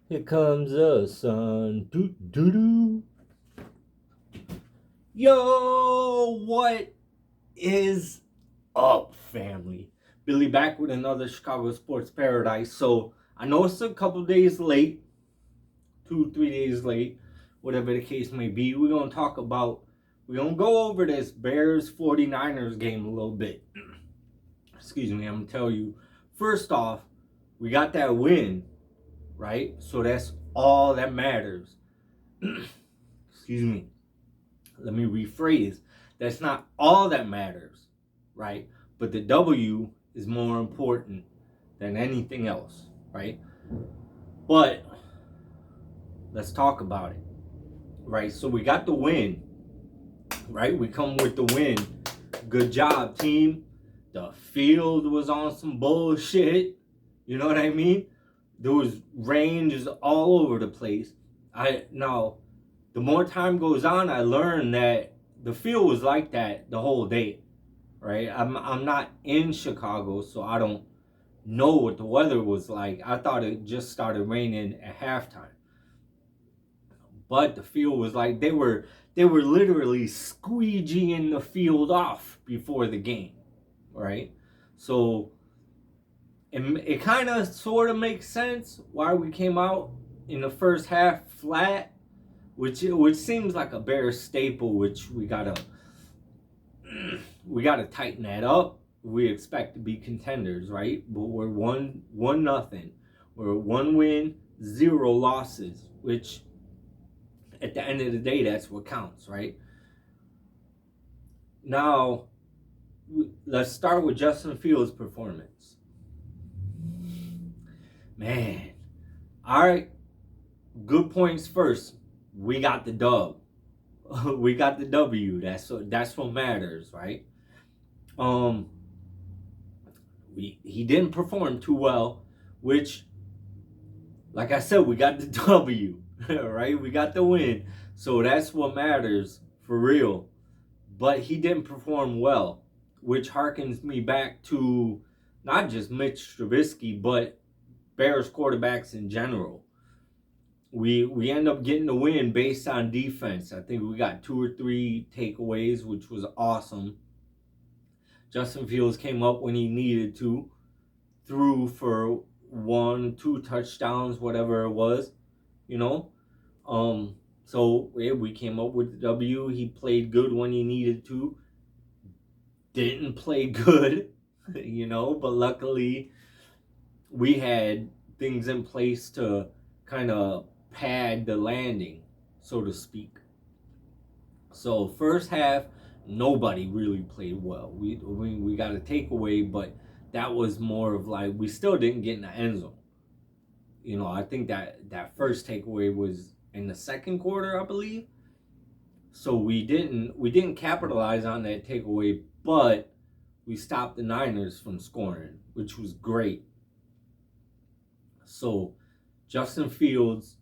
Here comes the sun. Doo doo doo. Yo, what is up, family? Billy back with another Chicago Sports Paradise. So I know it's a couple days late, 2, 3 days late, whatever the case may be. We're gonna go over this Bears 49ers game a little bit. Excuse me, I'm gonna tell you. First off, we got that win, right? So that's all that matters. Excuse me. Let me rephrase. That's not all that matters, right? But the W is more important than anything else, right? But let's talk about it, right? So we got the win, right? We come with the win. Good job, team. The field was on some bullshit. You know what I mean? There was ranges all over the place. Now the more time goes on, I learned that the field was like that the whole day, right? I'm not in Chicago, so I don't know what the weather was like. I thought it just started raining at halftime, but the field was like they were literally squeegeeing the field off before the game, right? So it kind of sort of makes sense why we came out in the first half flat, which seems like a Bears staple, which we gotta tighten that up. We expect to be contenders, right? But we're one nothing. We're one win, zero losses, which at the end of the day, that's what counts, right? Now, let's start with Justin Fields' performance. Man, all right, good points first. We got the dub. We got the W. That's what matters, right? Um, he didn't perform too well, which, like I said, we got the W, right? We got the win, so that's what matters for real. But he didn't perform well, which harkens me back to not just Mitch Trubisky, but Bears quarterbacks in general. We end up getting the win based on defense. I think we got 2 or 3 takeaways, which was awesome. Justin Fields came up when he needed to, threw for 1, 2 touchdowns, whatever it was, you know. So yeah, we came up with the W. He played good when he needed to. Didn't play good, but luckily we had things in place to kind of pad the landing, so to speak. So first half, nobody really played well. We got a takeaway, but that was more of like we still didn't get in the end zone. I think that first takeaway was in the second quarter, I believe. So we didn't capitalize on that takeaway, but we stopped the Niners from scoring, which was great. So Justin Fields,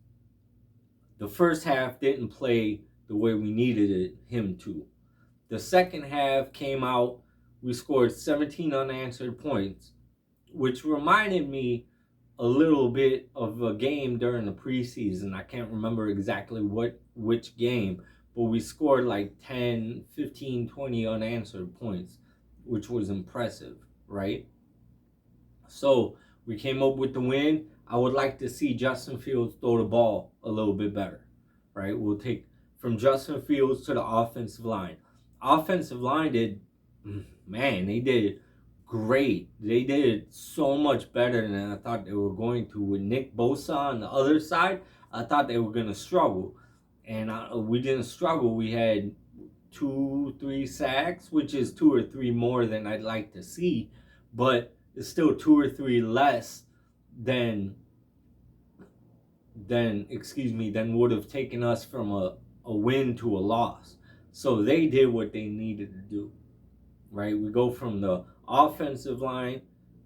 the first half didn't play the way we needed him to. The second half came out, we scored 17 unanswered points, which reminded me a little bit of a game during the preseason. I can't remember exactly which game, but we scored like 10, 15, 20 unanswered points, which was impressive, right? So we came up with the win. I would like to see Justin Fields throw the ball a little bit better, right? We'll take from Justin Fields to the offensive line. Offensive line they did great. They did so much better than I thought they were going to. With Nick Bosa on the other side, I thought they were going to struggle. And we didn't struggle. We had 2, 3 sacks, which is 2 or 3 more than I'd like to see. But it's still 2 or 3 less than would have taken us from a win to a loss. So they did what they needed to do, right? We go from the offensive line.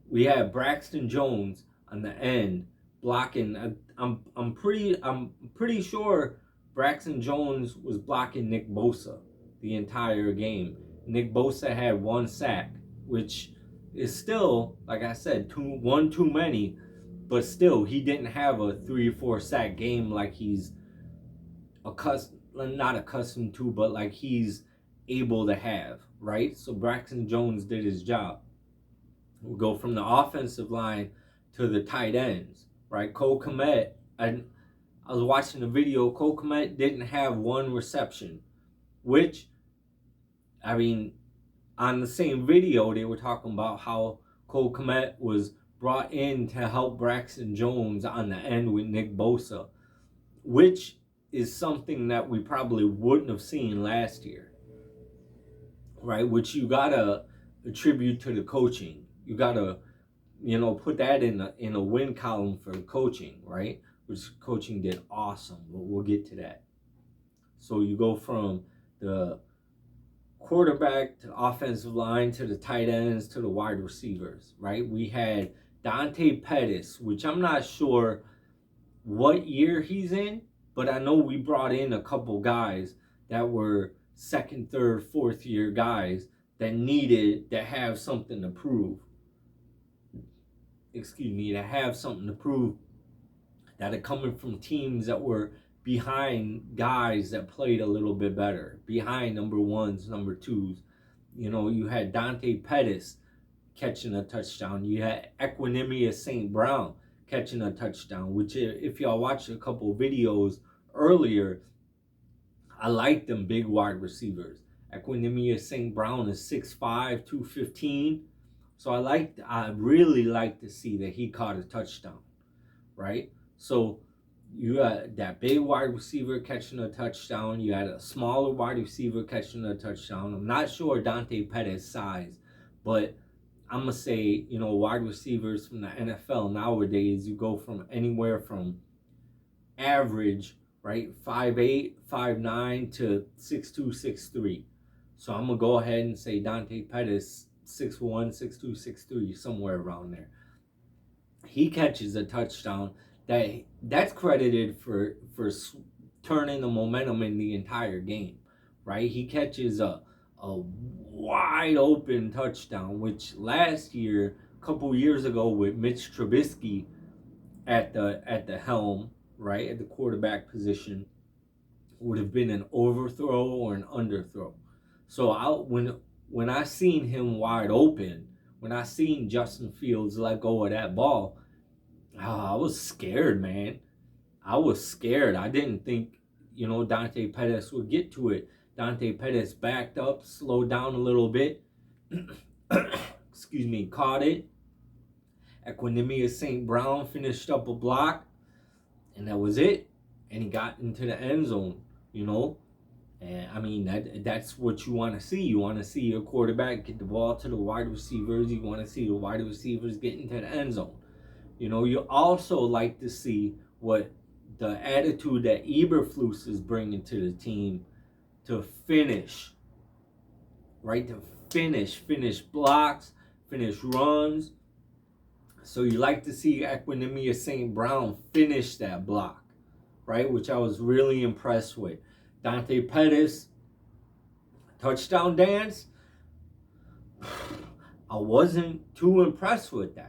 We have Braxton Jones on the end blocking. I'm pretty sure Braxton Jones was blocking Nick Bosa the entire game. Nick Bosa had 1 sack, which is still, like I said, one too many. but still, he didn't have a 3 or 4 sack game like he's not accustomed to, but like he's able to have, right? So Braxton Jones did his job. We'll go from the offensive line to the tight ends, right? Cole Kmet, I was watching the video. Cole Kmet didn't have 1 reception, which, I mean, on the same video, they were talking about how Cole Kmet was brought in to help Braxton Jones on the end with Nick Bosa, which is something that we probably wouldn't have seen last year, right? Which you gotta attribute to the coaching. You gotta, put that in a win column for the coaching, right? Which coaching did awesome, but we'll get to that. So you go from the quarterback to the offensive line to the tight ends to the wide receivers, right? We had Dante Pettis, which I'm not sure what year he's in, but I know we brought in a couple guys that were second, third, fourth year guys that needed to have something to prove. To have something to prove, that are coming from teams that were behind guys that played a little bit better, behind number 1s, number 2s. You had Dante Pettis catching a touchdown. You had Equanimeous St. Brown catching a touchdown, which, if y'all watched a couple videos earlier, I like them big wide receivers. Equanimeous St. Brown is 6'5", 215. So I really like to see that he caught a touchdown, right? So you had that big wide receiver catching a touchdown. You had a smaller wide receiver catching a touchdown. I'm not sure Dante Pettis' size, but I'm going to say, wide receivers from the NFL nowadays, you go from anywhere from average, right, 5'8", 5'9", to 6'2", 6'3". So I'm going to go ahead and say Dante Pettis, 6'1", 6'2", 6'3", somewhere around there. He catches a touchdown that's credited for turning the momentum in the entire game, right? He catches a wide open touchdown, which last year, a couple years ago, with Mitch Trubisky at the helm, right, at the quarterback position, would have been an overthrow or an underthrow. So when I seen him wide open, when I seen Justin Fields let go of that ball, I was scared, man. I was scared. I didn't think, Dante Pettis would get to it. Dante Pettis backed up, slowed down a little bit. Caught it. Equanimeous St. Brown finished up a block, and that was it. And he got into the end zone, And I mean, that's what you want to see. You want to see your quarterback get the ball to the wide receivers. You want to see the wide receivers get into the end zone. You also like to see what the attitude that Eberflus is bringing to the team to finish, right? To finish blocks, finish runs. So you like to see Equanimeous St. Brown finish that block, right? Which I was really impressed with. Dante Pettis, touchdown dance. I wasn't too impressed with that.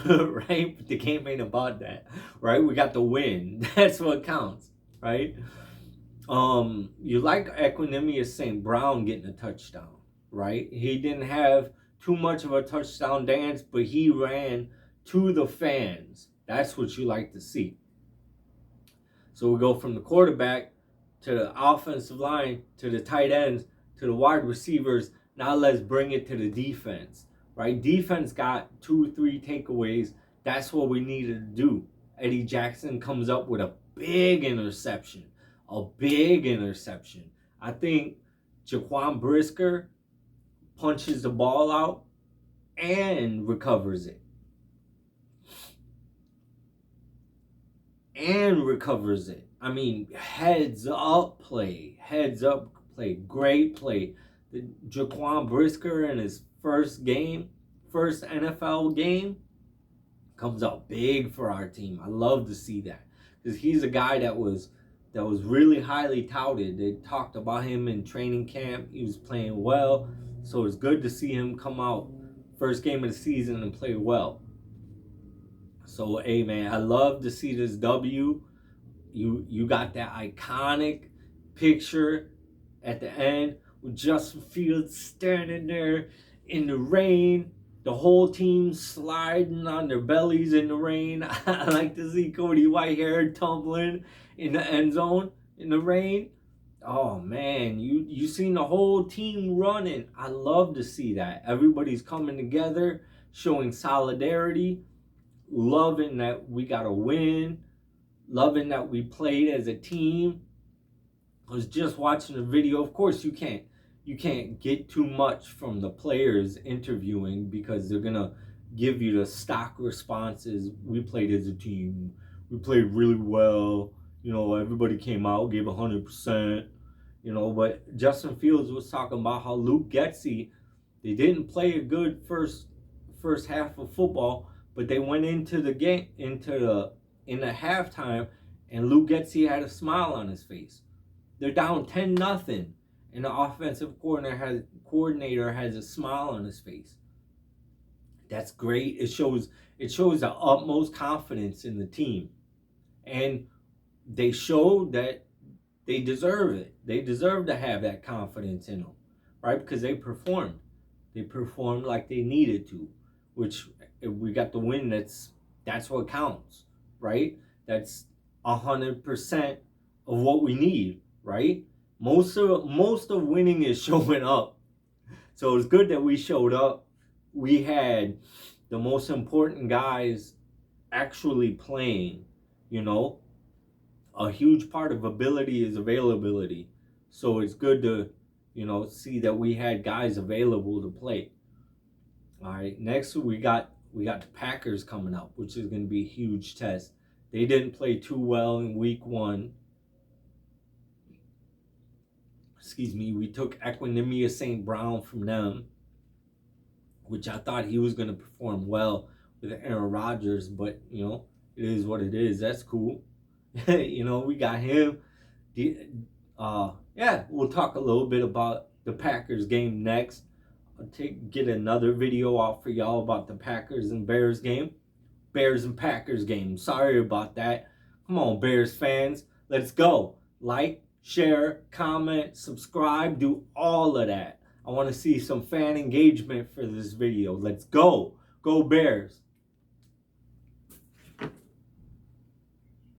Right? But the game ain't about that, right? We got the win. That's what counts, right? You like Equanimeous St. Brown getting a touchdown, right? He didn't have too much of a touchdown dance, but he ran to the fans. That's what you like to see. So we go from the quarterback to the offensive line to the tight ends to the wide receivers. Now let's bring it to the defense. Right? Defense got 2-3 takeaways. That's what we needed to do. Eddie Jackson comes up with a big interception. I think Jaquan Brisker punches the ball out and recovers it. I mean, heads up play. Great play. The Jaquan Brisker in his first NFL game, comes out big for our team. I love to see that, because he's a guy that was really highly touted. They talked about him in training camp. He was playing well, so it's good to see him come out first game of the season and play well. So, hey man, I love to see this W. You got that iconic picture at the end with Justin Fields standing there in the rain, the whole team sliding on their bellies in the rain. I like to see Cody Whitehair tumbling in the end zone in the rain. Oh man, you seen the whole team running. I love to see that. Everybody's coming together, showing solidarity, loving that we got a win, loving that we played as a team. I was just watching the video. Of course, you can't get too much from the players interviewing because they're gonna give you the stock responses. We played as a team. We played really well. You know, everybody came out, gave 100%. You know, but Justin Fields was talking about how Luke Getsy, they didn't play a good first half of football, but they went into the game in the halftime, and Luke Getsy had a smile on his face. They're down 10-0, and the offensive coordinator has a smile on his face. That's great. It shows the utmost confidence in the team, and they showed that they deserve it. They deserve to have that confidence in them, right? Because they performed. They performed like they needed to, which if we got the win. That's what counts, right? That's 100% of what we need, right? Most of winning is showing up. So it's good that we showed up. We had the most important guys actually playing, you know. A huge part of ability is availability. So it's good to, see that we had guys available to play. All right, next we got the Packers coming up, which is going to be a huge test. They didn't play too well in week 1. Excuse me, we took Equanimeous St. Brown from them, which I thought he was going to perform well with Aaron Rodgers, but, it is what it is. That's cool. We got him. We'll talk a little bit about the Packers game next. I'll get another video out for y'all about the Packers and Bears game. Bears and Packers game. Sorry about that. Come on, Bears fans. Let's go. Like, share, comment, subscribe. Do all of that. I want to see some fan engagement for this video. Let's go. Go Bears.